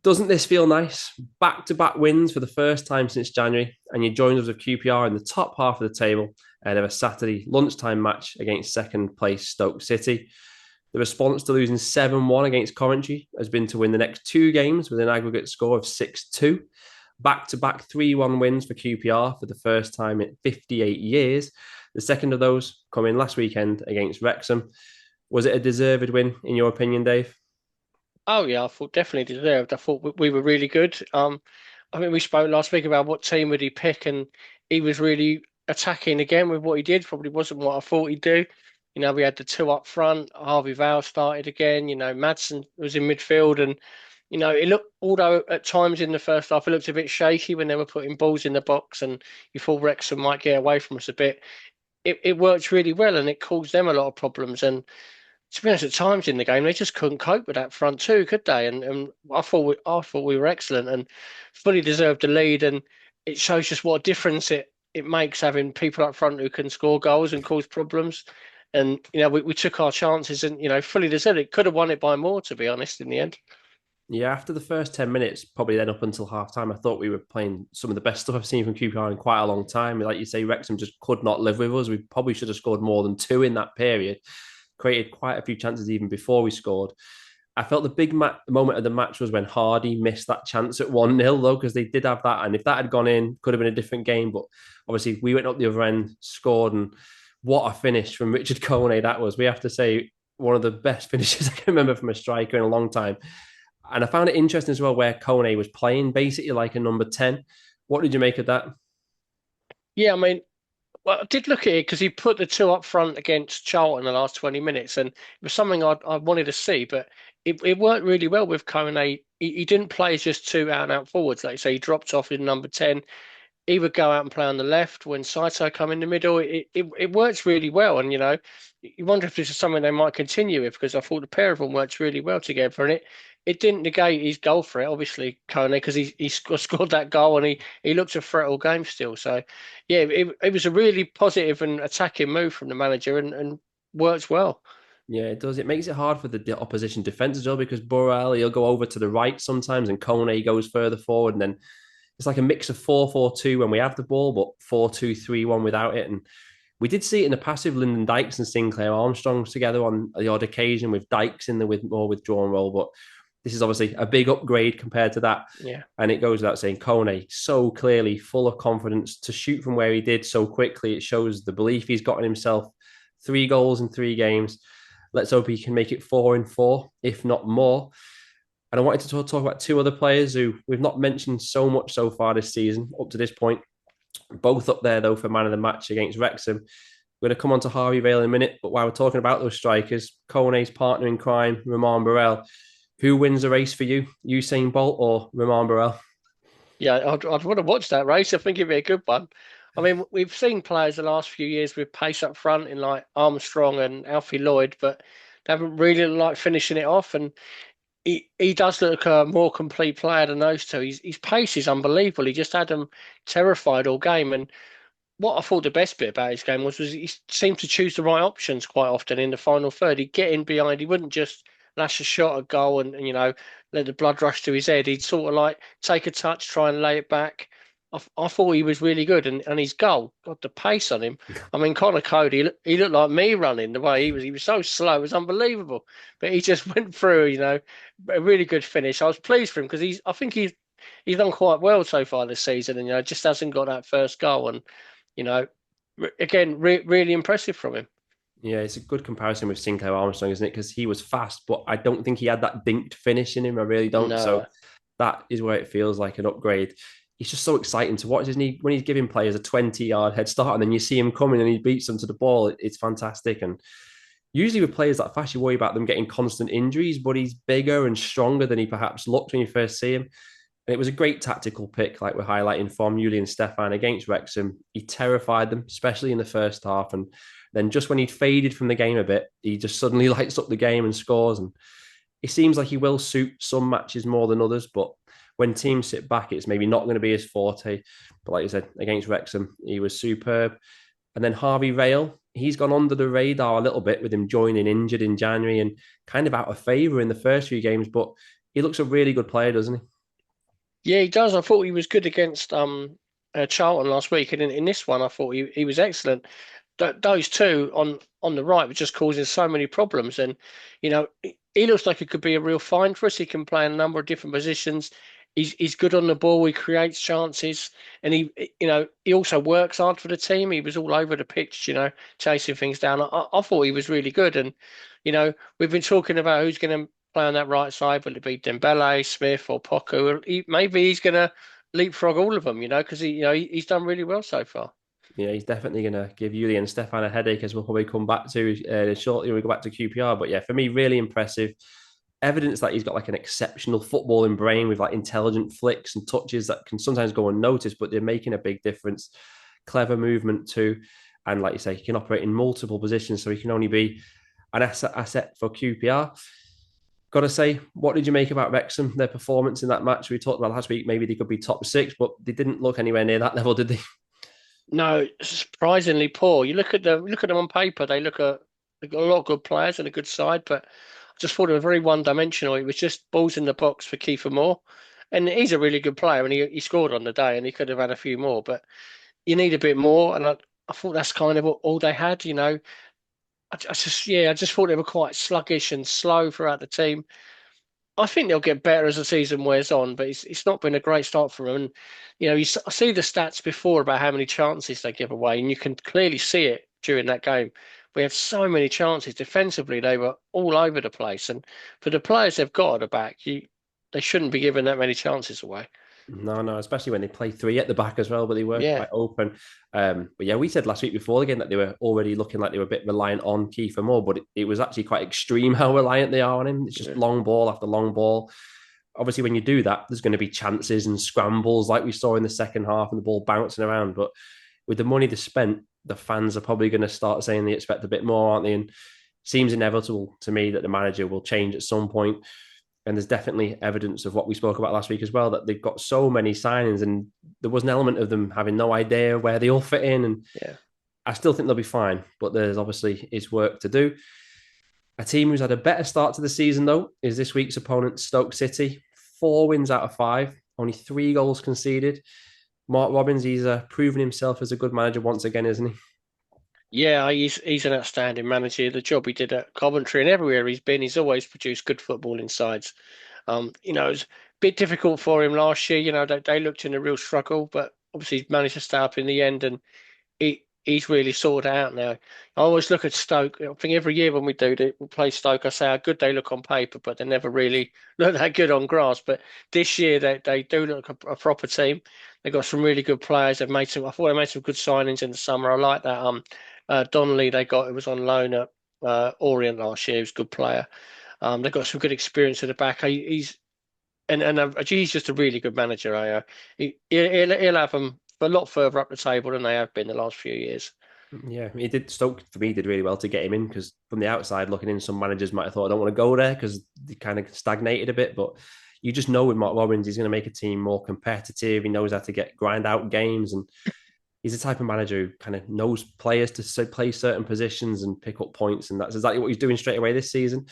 Doesn't this feel nice? Back-to-back wins for the first time since January, and you join us with QPR in the top half of the table ahead of a Saturday lunchtime match against second place Stoke City. The response to losing 7-1 against Coventry has been to win the next two games with an aggregate score of 6-2. Back-to-back 3-1 wins for QPR for the first time in 58 years. The second of those coming last weekend against Wrexham. Was it a deserved win, in your opinion, Dave? Oh yeah, I thought definitely deserved. I thought we were really good. I think we spoke last week about what team would he pick, and he was really attacking again with what he did. Probably wasn't what I thought he'd do. We had the two up front. Harvey Vale started again. Madsen was in midfield, and it looked, although at times in the first half it looked a bit shaky when they were putting balls in the box, and you thought Wrexham might get away from us a bit. It worked really well, and it caused them a lot of problems. And to be honest, at times in the game they just couldn't cope with that front two, could they? And I thought we were excellent and fully deserved the lead. And it shows just what a difference it makes having people up front who can score goals and cause problems. And we took our chances and fully deserved it. Could have won it by more, to be honest, in the end. Yeah, after the first 10 minutes, probably then up until half time, I thought we were playing some of the best stuff I've seen from QPR in quite a long time. Like you say, Wrexham just could not live with us. We probably should have scored more than two in that period, created quite a few chances even before we scored. I felt the big moment of the match was when Hardy missed that chance at 1-0, though, because they did have that. And if that had gone in, could have been a different game. But obviously, we went up the other end, scored, and what a finish from Richard Kone that was. We have to say, one of the best finishes I can remember from a striker in a long time. And I found it interesting as well where Kone was playing basically like a number 10. What did you make of that? Yeah, I mean, well, I did look at it because he put the two up front against Charlton in the last 20 minutes, and it was something I wanted to see, but it worked really well with Kone. He didn't play as just two out and out forwards, like you say. He dropped off in number 10. He would go out and play on the left when Saito come in the middle. It works really well, and you wonder if this is something they might continue with because I thought the pair of them worked really well together, and it didn't negate his goal for it, obviously, Kone, because he scored that goal and he looked a threat all game still. So yeah, it was a really positive and attacking move from the manager and worked well. Yeah, it does. It makes it hard for the opposition defense as well because Burrell, he'll go over to the right sometimes and Kone goes further forward. And then it's like a mix of 4-4-2 when we have the ball, but 4-2-3-1 without it. And we did see it in the past with Lyndon Dykes and Sinclair Armstrong together on the odd occasion with Dykes in the with more withdrawn role. But this is obviously a big upgrade compared to that. Yeah. And it goes without saying, Kone so clearly full of confidence to shoot from where he did so quickly. It shows the belief he's got in himself. 3 goals in 3 games. Let's hope he can make it 4-4, if not more. And I wanted to talk about two other players who we've not mentioned so much so far this season, up to this point. Both up there, though, for man of the match against Wrexham. We're going to come on to Harvey Vale in a minute, but while we're talking about those strikers, Kone's partner in crime, Rumarn Burrell, who wins the race for you, Usain Bolt or Rumarn Burrell? Yeah, I'd want to watch that race. I think it'd be a good one. I mean, we've seen players the last few years with pace up front in like Armstrong and Alfie Lloyd, but they haven't really liked finishing it off. And he does look a more complete player than those two. His pace is unbelievable. He just had them terrified all game. And what I thought the best bit about his game was he seemed to choose the right options quite often in the final third. He'd get in behind. He wouldn't just lash a shot at goal and let the blood rush to his head. He'd sort of like take a touch, try and lay it back. I thought he was really good, and his goal, got the pace on him. I mean, Connor Cody, he looked like me running the way he was. He was so slow, it was unbelievable. But he just went through, a really good finish. I was pleased for him because I think he's done quite well so far this season, and just hasn't got that first goal. And you know, again, really impressive from him. Yeah, it's a good comparison with Sinclair Armstrong, isn't it? Because he was fast, but I don't think he had that dinked finish in him. I really don't. So No, that is where it feels like an upgrade. He's just so exciting to watch, isn't he? When he's giving players a 20-yard head start and then you see him coming and he beats them to the ball, it's fantastic. And usually with players that fast, you worry about them getting constant injuries, but he's bigger and stronger than he perhaps looked when you first see him. And it was a great tactical pick, like we're highlighting from Julien Stephan against Wrexham. He terrified them, especially in the first half. And then just when he'd faded from the game a bit, he just suddenly lights up the game and scores. And it seems like he will suit some matches more than others, but when teams sit back, it's maybe not going to be his forte. But like you said, against Wrexham, he was superb. And then Harvey Vale, he's gone under the radar a little bit with him joining injured in January and kind of out of favour in the first few games. But he looks a really good player, doesn't he? Yeah, he does. I thought he was good against Charlton last week, and in this one, I thought he was excellent. Those two on the right were just causing so many problems, and he looks like he could be a real find for us. He can play in a number of different positions. He's good on the ball. He creates chances, and he also works hard for the team. He was all over the pitch, chasing things down. I thought he was really good, and we've been talking about who's going to play on that right side. Will it be Dembele, Smith, or Poku? Maybe he's going to leapfrog all of them, because he's done really well so far. Yeah, he's definitely going to give Julien Stephan a headache, as we'll probably come back to shortly when we go back to QPR. But yeah, for me, really impressive. Evidence that he's got like an exceptional footballing brain with like intelligent flicks and touches that can sometimes go unnoticed, but they're making a big difference. Clever movement too. And like you say, he can operate in multiple positions, so he can only be an asset for QPR. Got to say, what did you make about Wrexham, their performance in that match? We talked about last week, maybe they could be top six, but they didn't look anywhere near that level, did they? No, surprisingly poor. You look at them on paper. They've got a lot of good players and a good side, but I just thought they were very one-dimensional. It was just balls in the box for Kiefer Moore, and he's a really good player, and he scored on the day, and he could have had a few more, but you need a bit more, and I thought that's kind of all they had. I just thought they were quite sluggish and slow throughout the team. I think they'll get better as the season wears on, but it's not been a great start for them. And I see the stats before about how many chances they give away, and you can clearly see it during that game. We had so many chances defensively; they were all over the place. And for the players they've got at the back, they shouldn't be giving that many chances away. No, especially when they play three at the back as well, but they were Yeah, quite open. But yeah, we said last week before the game that they were already looking like they were a bit reliant on Kiefer Moore, but it was actually quite extreme how reliant they are on him. It's just yeah, long ball after long ball. Obviously, when you do that, there's going to be chances and scrambles like we saw in the second half and the ball bouncing around. But with the money they spent, the fans are probably going to start saying they expect a bit more, aren't they? And it seems inevitable to me that the manager will change at some point. And there's definitely evidence of what we spoke about last week as well, that they've got so many signings and there was an element of them having no idea where they all fit in. And yeah. I still think they'll be fine, but there's obviously is work to do. A team who's had a better start to the season, though, is this week's opponent, Stoke City. 4 wins out of 5, only 3 goals conceded. Mark Robbins, he's proven himself as a good manager once again, isn't he? Yeah, he's an outstanding manager. The job he did at Coventry and everywhere he's been, he's always produced good footballing sides. It was a bit difficult for him last year. They looked in a real struggle, but obviously he's managed to stay up in the end, and he's really sorted it out now. I always look at Stoke. I think every year when we play Stoke, I say how good they look on paper, but they never really look that good on grass. But this year they do look a proper team. They've got some really good players. I thought they made some good signings in the summer. I like that. Donnelly they got, it was on loan at Orient last year. He was a good player. They've got some good experience at the back. He's just a really good manager. He'll have them a lot further up the table than they have been the last few years. Yeah, he did. Stoke for me did really well to get him in because from the outside looking in, some managers might have thought I don't want to go there because they kind of stagnated a bit. But you just know with Mark Robbins, he's going to make a team more competitive. He knows how to get grind out games, and he's the type of manager who kind of knows players to play certain positions and pick up points, and that's exactly what he's doing straight away this season.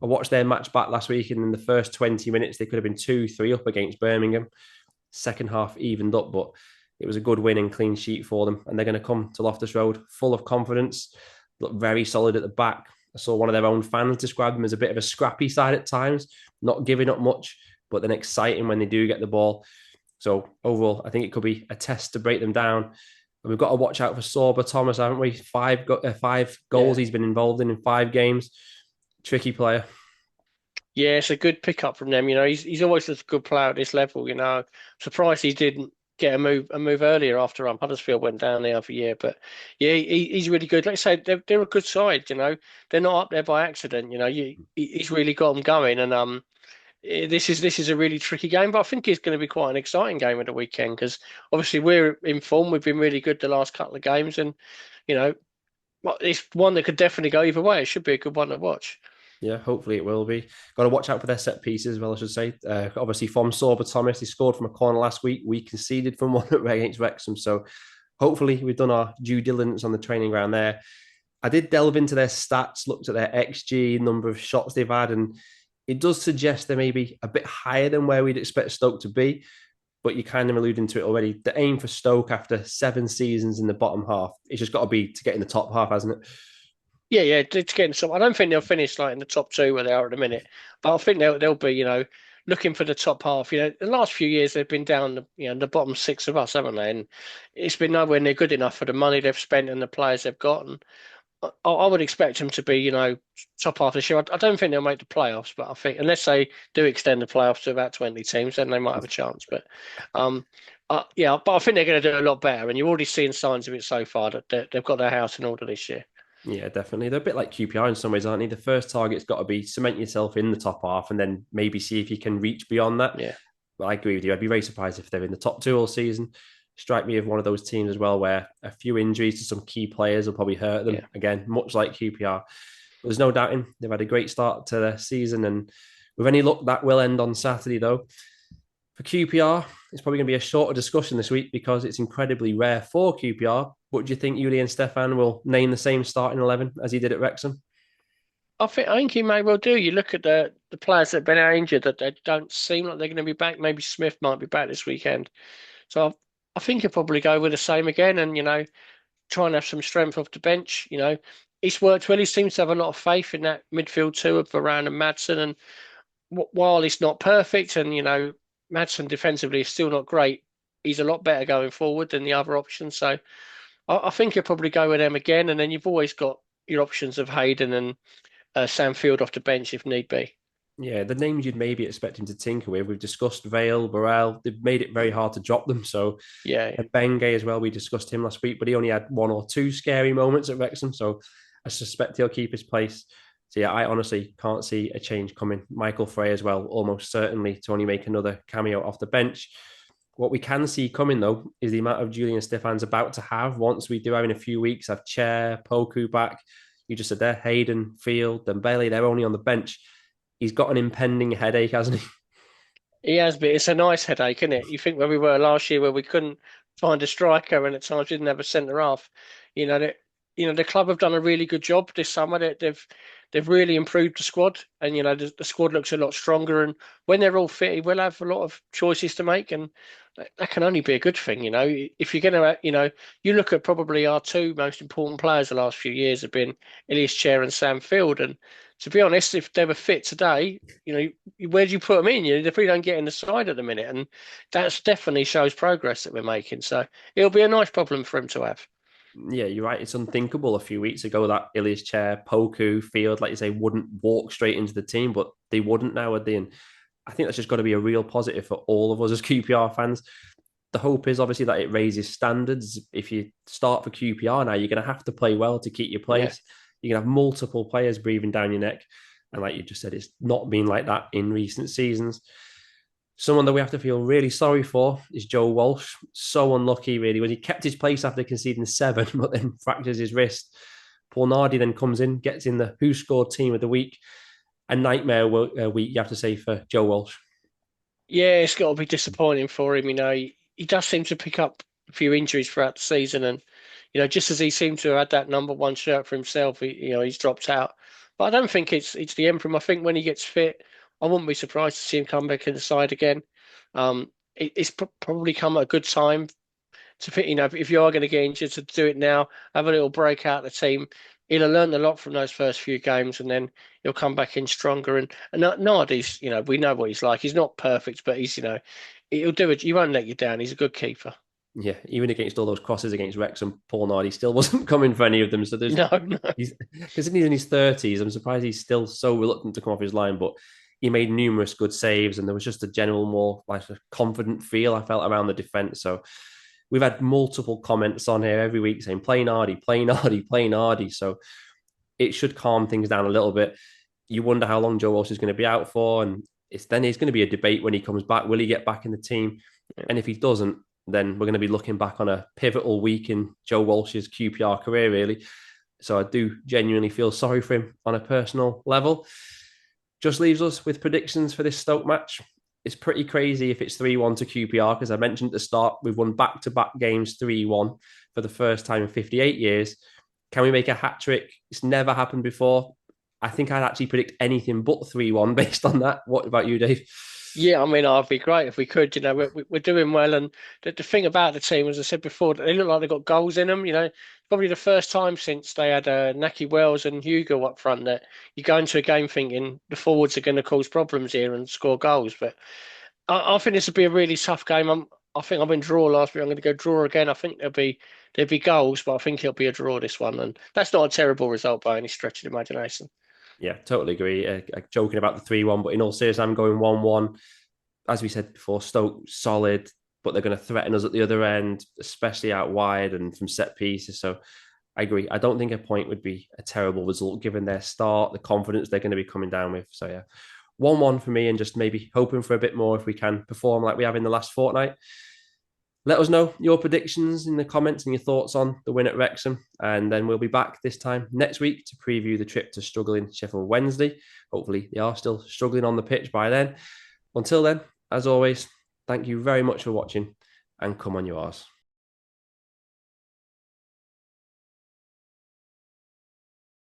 I watched their match back last week, and in the first 20 minutes, they could have been 2-3 up against Birmingham. Second half evened up, but it was a good win and clean sheet for them. And they're going to come to Loftus Road full of confidence, look very solid at the back. I saw one of their own fans describe them as a bit of a scrappy side at times, not giving up much, but then exciting when they do get the ball. So overall, I think it could be a test to break them down. And we've got to watch out for Sorba Thomas, haven't we? Five goals Yeah. he's been involved in 5 games. Tricky player. Yeah, it's a good pickup from them. He's always a good player at this level. Surprised he didn't get a move earlier after Huddersfield went down the other year. But yeah, he's really good. Like I say, they're a good side. They're not up there by accident. He's really got them going. And this is a really tricky game, but I think it's going to be quite an exciting game at the weekend because obviously we're in form. We've been really good the last couple of games, and you know, it's one that could definitely go either way. It should be a good one to watch. Yeah, hopefully it will be. Got to watch out for their set pieces as well, I should say. Obviously, from Sorba Thomas, he scored from a corner last week. We conceded from one against Wrexham. So hopefully we've done our due diligence on the training ground there. I did delve into their stats, looked at their XG, number of shots they've had, and It does suggest they're maybe a bit higher than where we'd expect Stoke to be, but you're kind of alluding to it already. The aim for Stoke after 7 seasons in the bottom half, it's just got to be to get in the top half, hasn't it? Yeah, to get in some. I don't think they'll finish like in the top two where they are at the minute, but I think they'll be, looking for the top half. The last few years they've been down, the bottom six of us, haven't they? And it's been nowhere near good enough for the money they've spent and the players they've got. And I would expect them to be, top half this year. I don't think they'll make the playoffs, but I think unless they do extend the playoffs to about 20 teams, then they might have a chance. But um, yeah, but I think they're going to do a lot better, and you're already seeing signs of it so far that they've got their house in order this year. Yeah, definitely. They're a bit like QPR in some ways, aren't they? The first target's got to be cement yourself in the top half and then maybe see if you can reach beyond that. Yeah, But I agree with you. I'd be very surprised if they're in the top two all season. Strike me as one of those teams as well where a few injuries to some key players will probably hurt them. yeah. Again, much like QPR. But there's no doubting they've had a great start to the season. And with any luck, that will end on Saturday, though. For QPR, it's probably going to be a shorter discussion this week because it's incredibly rare for QPR. But do you think Julien Stephan will name the same starting 11 as he did at Wrexham? I think he may well do. You look at the players that have been out injured that they don't seem like they're going to be back. Maybe Smith might be back this weekend. So I think he'll probably go with the same again and, try and have some strength off the bench. He's worked well. He seems to have a lot of faith in that midfield too of Varane and Madsen. And while he's not perfect and, Madsen defensively is still not great, he's a lot better going forward than the other options. So I think he'll probably go with them again. And then you've always got your options of Hayden and Sam Field off the bench if need be. Yeah, the names you'd maybe expect him to tinker with. We've discussed Vale, Burrell. They've made it very hard to drop them. So, Yeah, and Bengay as well. We discussed him last week, but he only had one or two scary moments at Wrexham. So, I suspect he'll keep his place. So, yeah, I honestly can't see a change coming. Michael Frey as well, almost certainly to only make another cameo off the bench. What we can see coming, though, is the amount of Julien Stephan's about to have once we do have in a few weeks. Have Chair, Poku back. You just said there, Hayden, Field, and Bailey. They're only on the bench. He's got an impending headache, hasn't he? he has been. It's a nice headache, isn't it? You think where we were last year, where we couldn't find a striker, and at times we didn't have a centre half. That the club have done a really good job this summer. They've really improved the squad, and the squad looks a lot stronger. And when they're all fit, we'll have a lot of choices to make, and that can only be a good thing. If you're going to, you look at probably our two most important players the last few years have been Ilias Chair and Sam Field, and to be honest, if they were fit today, where do you put them in? If we don't get in the side at the minute, and that's definitely shows progress that we're making. So it'll be a nice problem for him to have. Yeah, you're right. It's unthinkable a few weeks ago that Ilias Chair, Poku, Field, like you say, wouldn't walk straight into the team, but they wouldn't now, would they? And I think that's just got to be a real positive for all of us as QPR fans. The hope is obviously that it raises standards. If you start for QPR now, you're going to have to play well to keep your Yeah. place. You're going to have multiple players breathing down your neck. And like you just said, it's not been like that in recent seasons. Someone that we have to feel really sorry for is Joe Walsh. So unlucky, really, when he kept his place after conceding 7, but then fractures his wrist. Paul Nardi then comes in, gets in the who scored team of the week. A nightmare week, you have to say, for Joe Walsh. Yeah, it's got to be disappointing for him. He does seem to pick up a few injuries throughout the season, and just as he seemed to have had that number one shirt for himself, he's dropped out. But I don't think it's the end for him. I think when he gets fit, I wouldn't be surprised to see him come back in the side again. It's probably come at a good time to fit. If you are going to get injured, to do it now, have a little break out of the team. He'll have learned a lot from those first few games, and then he'll come back in stronger. And Nardi's, we know what he's like. He's not perfect, but he'll do it. He won't let you down. He's a good keeper. Yeah, even against all those crosses against Wrexham, Paul Nardi still wasn't coming for any of them. So there's No, no. he's because he's in his 30s. I'm surprised he's still so reluctant to come off his line, but he made numerous good saves, and there was just a general more like a confident feel I felt around the defense. So we've had multiple comments on here every week saying play Nardi, play Nardi, play Nardi. So it should calm things down a little bit. You wonder how long Joe Walsh is going to be out for, and it's going to be a debate when he comes back. Will he get back in the team? And if he doesn't, then we're going to be looking back on a pivotal week in Joe Walsh's QPR career, really. So I do genuinely feel sorry for him on a personal level. Just leaves us with predictions for this Stoke match. It's pretty crazy if it's 3-1 to QPR, because I mentioned at the start, we've won back-to-back games 3-1 for the first time in 58 years. Can we make a hat trick? It's never happened before. I think I'd actually predict anything but 3-1 based on that. What about you, Dave? Yeah, I mean, I'd be great if we could. We're doing well, and the thing about the team, as I said before, they look like they've got goals in them. Probably the first time since they had Naki Wells and Hugo up front that you go into a game thinking the forwards are going to cause problems here and score goals. But I think this will be a really tough game. I think I've been draw last week. I'm going to go draw again. I think there'll be goals, but I think it'll be a draw this one, and that's not a terrible result by any stretch of the imagination. Yeah, totally agree. Joking about the 3-1, but in all seriousness, I'm going 1-1. As we said before, Stoke solid, but they're going to threaten us at the other end, especially out wide and from set pieces. So I agree. I don't think a point would be a terrible result given their start, the confidence they're going to be coming down with. So yeah, 1-1 for me, and just maybe hoping for a bit more if we can perform like we have in the last fortnight. Let us know your predictions in the comments and your thoughts on the win at Wrexham. And then we'll be back this time next week to preview the trip to struggling Sheffield Wednesday. Hopefully, they are still struggling on the pitch by then. Until then, as always, thank you very much for watching, and come on, yours.